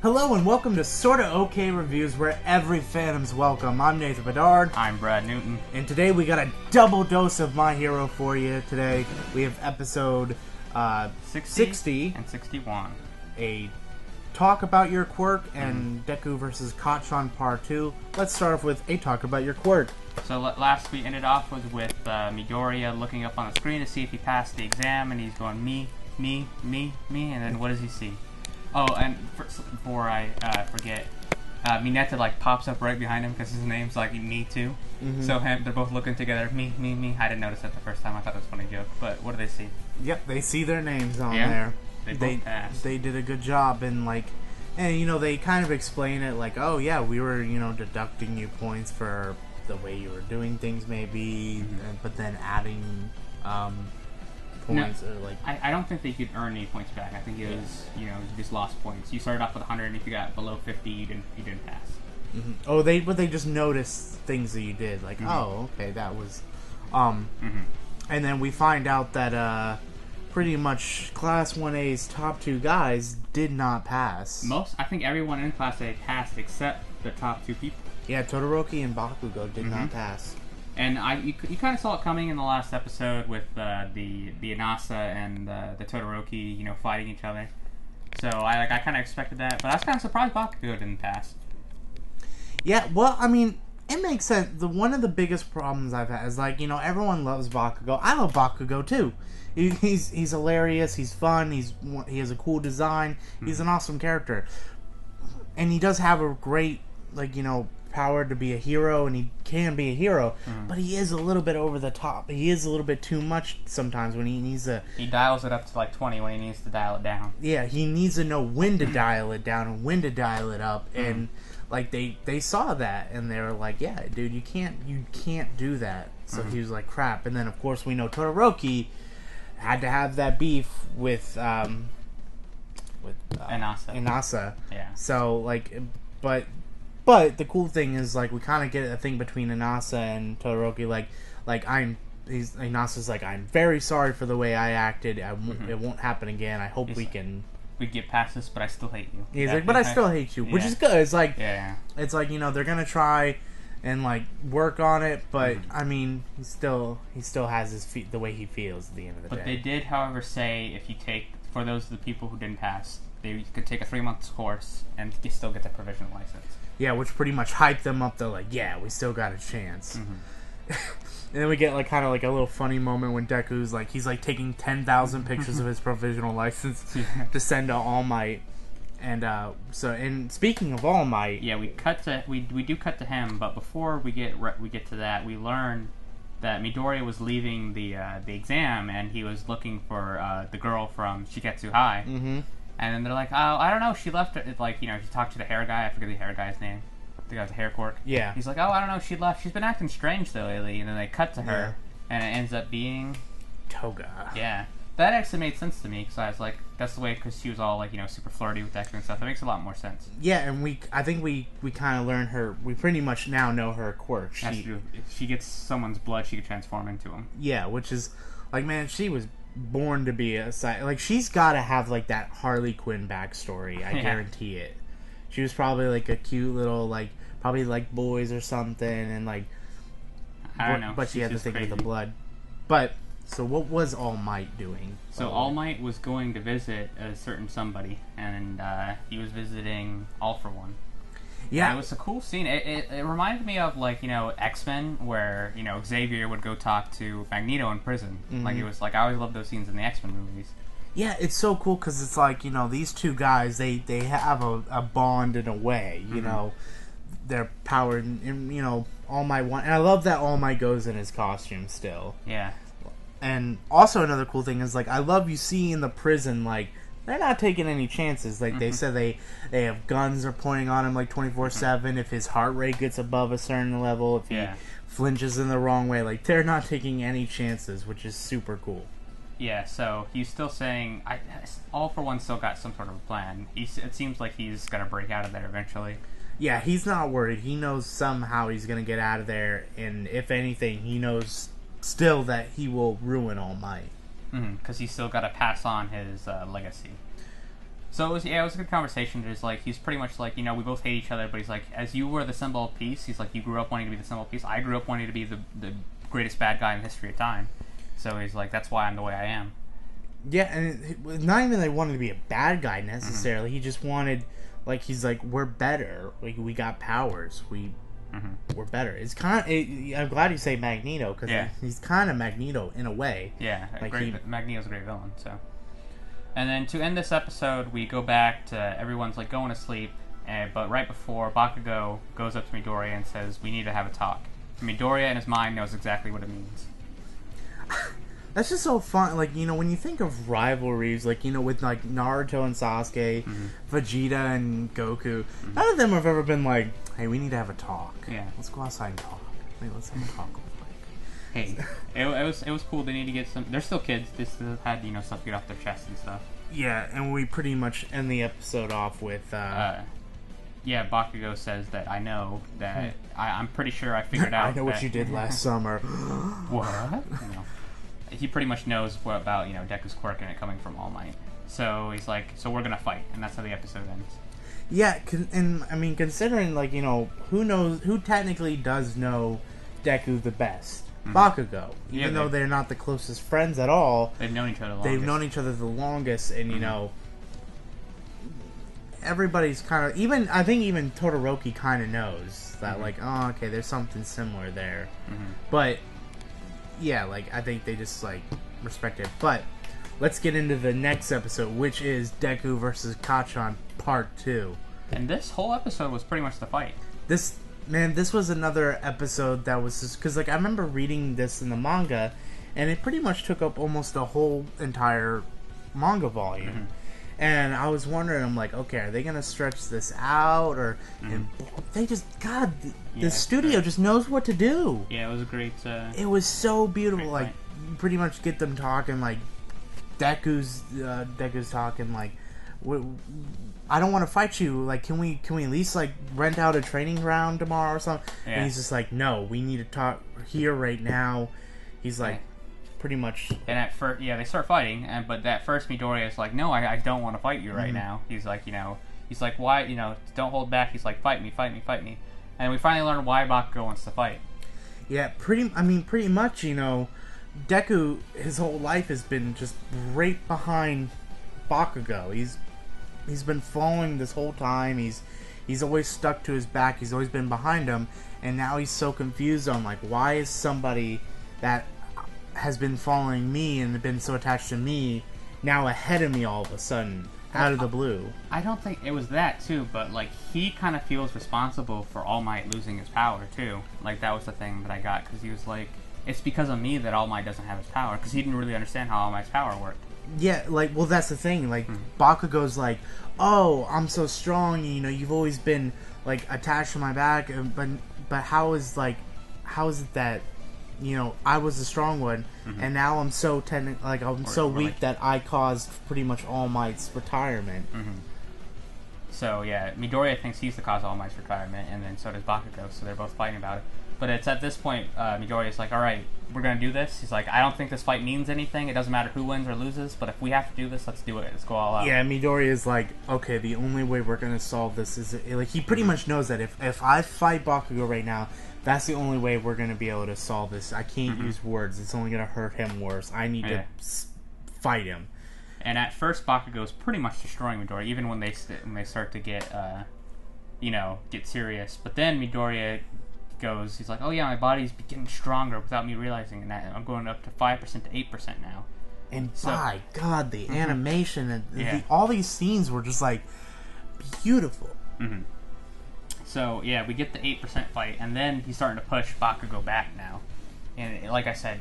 Hello and welcome to SortaOkay Reviews, where every fandom's welcome. I'm Nathan Bedard. I'm Brad Newton. And today we got a double dose of My Hero for you. Today we have episode 60 and 61. A Talk About Your Quirk and Deku versus Kacchan Part 2. Let's start off with a Talk About Your Quirk. So last we ended off with Midoriya looking up on the screen to see if he passed the exam, and he's going me, and then what does he see? Oh, and before I forget, Mineta like pops up right behind him because his name's like Me Too. So they're both looking together. Me. I didn't notice that the first time. I thought it was a funny joke. But what do they see? Yep, they see their names on there. They both passed. They did a good job, and they kind of explain it like, oh yeah, we were deducting you points for the way you were doing things maybe, but then adding points. No, I don't think they could earn any points back. I think it was you just lost points. You started off with 100, and if you got below 50, you didn't pass. Oh, but they just noticed things that you did, like oh okay, that was and then we find out that pretty much Class 1A's top two guys did not pass. I think everyone in Class A passed except the top two people. Yeah, Todoroki and Bakugo did not pass. And you kind of saw it coming in the last episode with the Inasa and the Todoroki, fighting each other. So I kind of expected that, but I was kind of surprised Bakugo didn't pass. Yeah, well, I mean, it makes sense. One of the biggest problems I've had is everyone loves Bakugo. I love Bakugo too. He's hilarious. He's fun. He has a cool design. He's an awesome character, and he does have a great power to be a hero, and he can be a hero, but he is a little bit over the top. He is a little bit too much sometimes when he needs to... He dials it up to 20 when he needs to dial it down. Yeah, he needs to know when to dial it down and when to dial it up, and they saw that, and they were like, yeah, dude, you can't do that. So he was like, crap. And then, of course, we know Todoroki had to have that beef with Inasa. Yeah. So, But the cool thing is, we kind of get a thing between Inasa and Todoroki, Inasa's like, I'm very sorry for the way I acted. It won't happen again. I hope we get past this, but I still hate you. He's like, but I still hate you, which is good. It's like, it's like, they're gonna try and work on it, but I mean, he still has the way he feels at the end of the day. But they did, however, say for those of the people who didn't pass, they could take a 3-month course and still get the provisional license. Yeah, which pretty much hyped them up. They're like, yeah, we still got a chance. And then we get kind of a little funny moment when Deku's he's taking 10,000 pictures of his provisional license to send to All Might. And speaking of All Might, yeah, we do cut to him, but before we get to that, we learn that Midoriya was leaving the exam, and he was looking for the girl from Shiketsu High. And then they're like, oh, I don't know, she left. She talked to the hair guy. I forget the hair guy's name. The guy with the hair quirk. Yeah. He's like, oh, I don't know, she left. She's been acting strange though lately. And then they cut to her, and it ends up being Toga. Yeah. That actually made sense to me, because I was like, that's the way, because she was all super flirty with Deku and stuff. That makes a lot more sense. Yeah, and I think we kind of learn her. We pretty much now know her quirk. That's true. If she gets someone's blood, she could transform into him. Yeah, which is man, she was born to be she's got to have that Harley Quinn backstory. I guarantee it. She was probably a cute little probably boys or something, and I don't know. But she had the thing with the blood. But so what was All Might doing? So All Might was going to visit a certain somebody, and he was visiting All For One. Yeah, and it was a cool scene. It reminded me of X-Men, where Xavier would go talk to Magneto in prison. It was I always loved those scenes in the X-Men movies. Yeah, it's so cool because it's these two guys, they have a bond in a way. Their power, and All Might and I love that All Might goes in his costume still. Yeah. And also another cool thing is I love you see in the prison they're not taking any chances. They said they have guns are pointing on him 24/7. If his heart rate gets above a certain level, if he flinches in the wrong way, they're not taking any chances, which is super cool. Yeah, so he's still saying, All For One still got some sort of a plan. It seems like he's going to break out of there eventually. Yeah, he's not worried. He knows somehow he's going to get out of there, and if anything, he knows still that he will ruin All Might. Because he's still got to pass on his legacy. So it was a good conversation. There's like he's pretty much like, we both hate each other, but he's like, as you were the symbol of peace, he's like, you grew up wanting to be the symbol of peace. I grew up wanting to be the greatest bad guy in the history of time. So he's like, that's why I'm the way I am. Yeah, and it was not even that he wanted to be a bad guy necessarily. He just wanted, like, he's like, we're better. Like, we got powers. We're better. It's kind of. I'm glad you say Magneto because he's kind of Magneto in a way. Yeah, like Magneto's a great villain. So. And then to end this episode, we go back to everyone's like going to sleep, but right before Bakugo goes up to Midoriya and says, "We need to have a talk." And Midoriya in his mind knows exactly what it means. That's just so fun. Like, when you think of rivalries, like, with like Naruto and Sasuke, Vegeta and Goku, none of them have ever been like, "Hey, we need to have a talk. Yeah, let's go outside and talk. Hey, let's have a talk real quick." Hey, it was cool. They need to get some. They're still kids. They still had stuff to get off their chest and stuff. Yeah, and we pretty much end the episode off with. Bakugo says that I know that I'm pretty sure I figured out. I know what you did last summer. What? He pretty much knows what about Deku's quirk and it coming from All Might. So he's like, so we're gonna fight, and that's how the episode ends. Yeah, and I mean, considering like who technically does know Deku the best. Bakugo, even though they're not the closest friends at all, they've known each other the longest, and everybody's kind of I think even Todoroki kind of knows that like, oh, okay, there's something similar there, but yeah, like I think they just like respect it. But let's get into the next episode, which is Deku versus Kacchan Part 2. And this whole episode was pretty much the fight. This was another episode that was just because, like, I remember reading this in the manga, and it pretty much took up almost the whole entire manga volume. And I was wondering, I'm like, okay, are they gonna stretch this out, or and they just the studio just knows what to do. Yeah, it was a great. It was so beautiful. Like, you pretty much get them talking, like Deku's talking like, I don't want to fight you. Like, can we at least like rent out a training ground tomorrow or something? Yeah. And he's just like, no, we need to talk here right now. He's like, pretty much. And at first, they start fighting, but at first Midoriya is like, no, I don't want to fight you right now. He's like, he's like, why, don't hold back. He's like, fight me, fight me, fight me. And we finally learn why Bakugo wants to fight. Yeah, pretty much, Deku, his whole life has been just right behind Bakugo. He's been following this whole time. He's always stuck to his back. He's always been behind him, and now he's so confused on like, why is somebody that has been following me and been so attached to me now ahead of me all of a sudden, out of the blue? I don't think it was that too, but like he kind of feels responsible for All Might losing his power too. Like that was the thing that I got, because he was like, it's because of me that All Might doesn't have his power, because he didn't really understand how All Might's power worked. Yeah, like, well, that's the thing. Like, Bakugo's like, oh, I'm so strong. You've always been like attached to my back, but how is it that I was the strong one, and now I'm so weak that I caused pretty much All Might's retirement. So yeah, Midoriya thinks he's the cause of All Might's retirement, and then so does Bakugo. So they're both fighting about it. But it's at this point, Midoriya's like, all right, we're going to do this. He's like, I don't think this fight means anything. It doesn't matter who wins or loses, but if we have to do this, let's do it. Let's go all out. Yeah, Midoriya's like, okay, the only way we're going to solve this is... Like, he pretty much knows that if I fight Bakugo right now, that's the only way we're going to be able to solve this. I can't use words. It's only going to hurt him worse. I need to fight him. And at first, Bakugo's pretty much destroying Midoriya, even when they start to get, get serious. But then Midoriya he's like, oh yeah, my body's getting stronger without me realizing it. I'm going up to 5% to 8% now. And by God, the animation and all these scenes were just like beautiful. So yeah, we get the 8% fight, and then he's starting to push Bakugo back now. And like I said,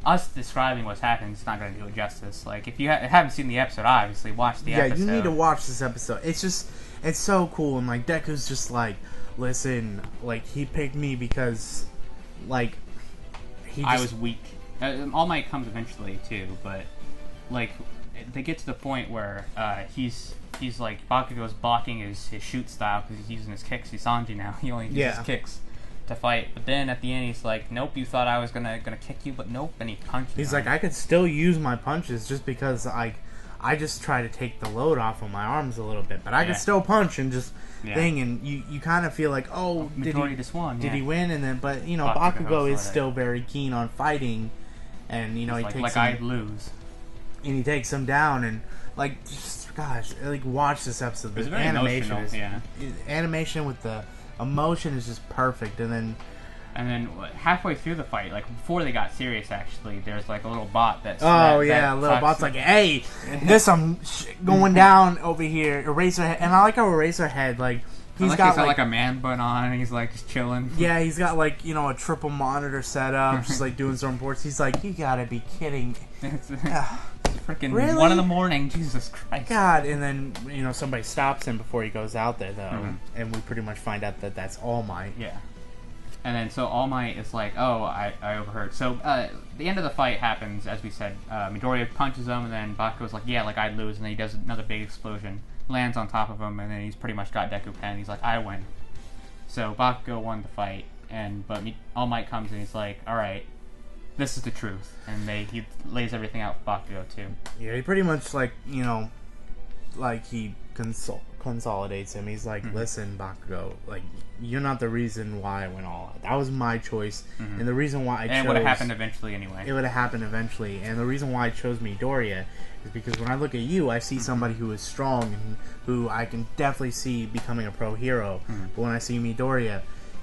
us describing what's happening is not going to do it justice. Like, if you haven't seen the episode, obviously watch the episode. Yeah, you need to watch this episode. It's so cool, and like Deku's just like, listen, like, he picked me because, like, I was weak. All Might comes eventually too, but like they get to the point where he's like, Bakugo's blocking his shoot style because he's using his kicks. He's Sanji now. He only uses his kicks to fight. But then at the end, he's like, nope, you thought I was gonna kick you, but nope, and he punches. He's like, I could still use my punches just because I just try to take the load off of my arms a little bit, but I can still punch and just thing, and you kind of feel like, oh, did he win? And then, but you know, Bakugo is still very keen on fighting, and you know, he takes him, I'd lose, and he takes him down, and like, just, gosh, like watch this episode. The very animation emotional, animation with the emotion is just perfect, and then halfway through the fight, like before they got serious, actually, there's like a little bot that's little bot's like, hey, this going down over here, Eraserhead, and I like how Eraserhead, like he's got like a man bun on, and he's like just chilling. Yeah, he's got like, you know, a triple monitor setup, just like doing some reports. He's like, you gotta be kidding. Freaking really? 1 a.m, Jesus Christ. God, and then, you know, somebody stops him before he goes out there, though, and we pretty much find out that that's All Might. Yeah. And then, so All Might is like, oh, I overheard. So, the end of the fight happens, as we said. Midoriya punches him, and then Bakugo's like, yeah, like, I'd lose, and then he does another big explosion, lands on top of him, and then he's pretty much got Deku Pen. He's like, I win. So, Bakugo won the fight, but All Might comes, and he's like, alright, this is the truth. And he lays everything out for Bakugo, too. Yeah, he pretty much, like, you know, like, he consolidates him. He's like, listen, Bakugo, like, you're not the reason why I went all out. That was my choice, and the reason why I chose... And it would have happened eventually anyway. It would have happened eventually, and the reason why I chose Midoriya is because when I look at you, I see somebody who is strong and who I can definitely see becoming a pro hero. But when I see Midoriya,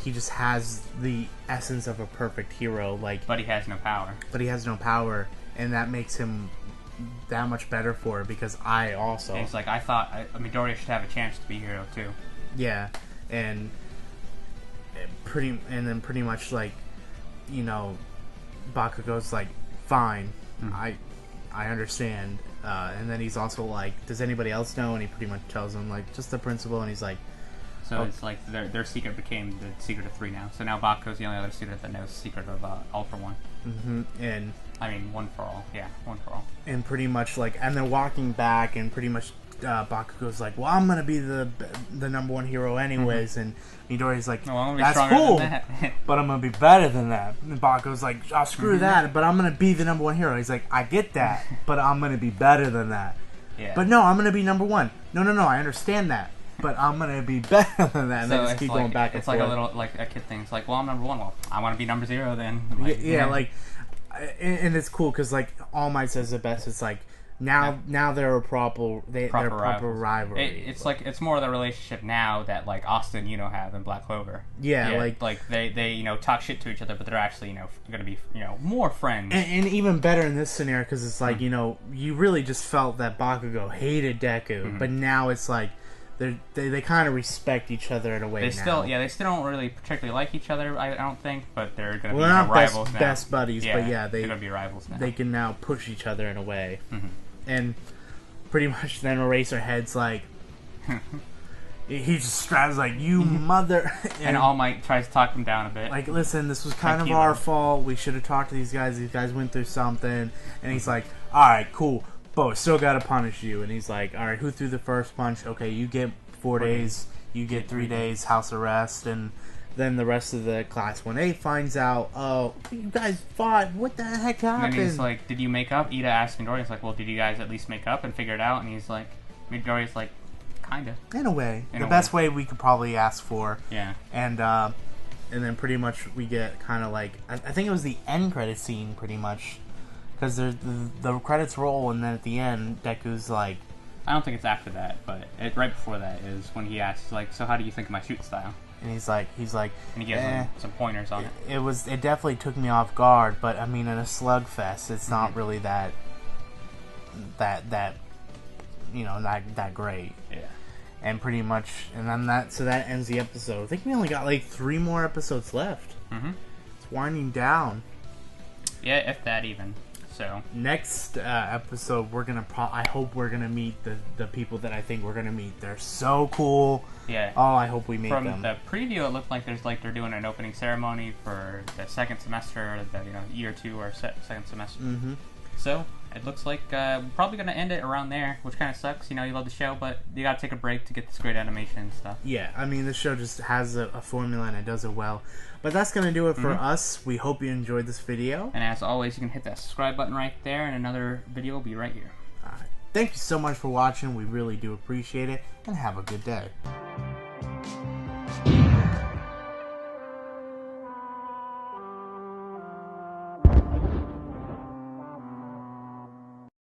he just has the essence of a perfect hero. Like, but he has no power. And that makes him that much better for it, because I also... And he's like, I thought Midoriya should have a chance to be a hero, too. Yeah, and then pretty much, like, you know, Bakugo's like, fine, I understand, and then he's also like, does anybody else know? And he pretty much tells him, like, just the principal, and he's like, so it's like their secret became the secret of 3 now. So now Bakugo's the only other secret that knows the secret of All for One. And I mean, One for All. Yeah, One for All. And pretty much, like, and they're walking back, and pretty much Bakugo's like, well, I'm gonna be the #1 hero anyways, and Midoriya's like, that's cool, but I'm gonna be better than that. And Bakugo's like, oh, screw that, but I'm gonna be the #1 hero. He's like, I get that, but I'm gonna be better than that. Yeah. But no, I'm gonna be #1. No, I understand that, but I'm gonna be better than that. And so they just keep going back and forth. It's like a little, like a kid thing. It's like, well, I'm #1. Well, I want to be #0 then. Like, yeah, like, and it's cool because, like, All Might says it best. It's like, now they're a proper rivalry. It's like, it's more of the relationship now that, like, Austin, you know, have in Black Clover. Yeah, like they you know, talk shit to each other, but they're actually, you know, going to be, you know, more friends. And even better in this scenario, because it's like, you know, you really just felt that Bakugo hated Deku, but now it's like they kind of respect each other in a way. They still don't really particularly like each other, I don't think, but they're going to be not rivals now. Best buddies, but they're going to be rivals now. They can now push each other in a way. And pretty much then Eraserhead's like, he just straps like, you mother... and All Might tries to talk him down a bit. Like, listen, this was kind of our fault. We should have talked to these guys. These guys went through something. And he's like, alright, cool. But still gotta punish you. And he's like, alright, who threw the first punch? Okay, you get 4 days. You get 3 days house arrest. And then the rest of the Class 1A finds out, oh, you guys fought. What the heck happened? And he's like, did you make up? Ida asked Midoriya. He's like, well, did you guys at least make up and figure it out? And he's like, Midoriya's like, kinda. In a way. The best way we could probably ask for. Yeah. And then pretty much we get kind of like, I think it was the end credit scene pretty much. Because the credits roll, and then at the end, Deku's like... I don't think it's after that, but right before that is when he asks, like, so how do you think of my shoot style? And he's like, and he gives him some pointers on it. It definitely took me off guard, but I mean, in a slugfest, it's not really that you know, that great. Yeah. And pretty much, and then that ends the episode. I think we only got like 3 more episodes left. It's winding down. Yeah, if that even. So next episode, we're gonna I hope we're gonna meet the people that I think we're gonna meet. They're so cool. Yeah. Oh, I hope we meet them. From the preview, it looked like they're doing an opening ceremony for the second semester, year 2 or second semester. So it looks like we're probably gonna end it around there, which kind of sucks. You know, you love the show, but you gotta take a break to get this great animation and stuff. Yeah, I mean, the show just has a formula and it does it well. But that's going to do it for us. We hope you enjoyed this video. And as always, you can hit that subscribe button right there, and another video will be right here. All right. Thank you so much for watching. We really do appreciate it, and have a good day.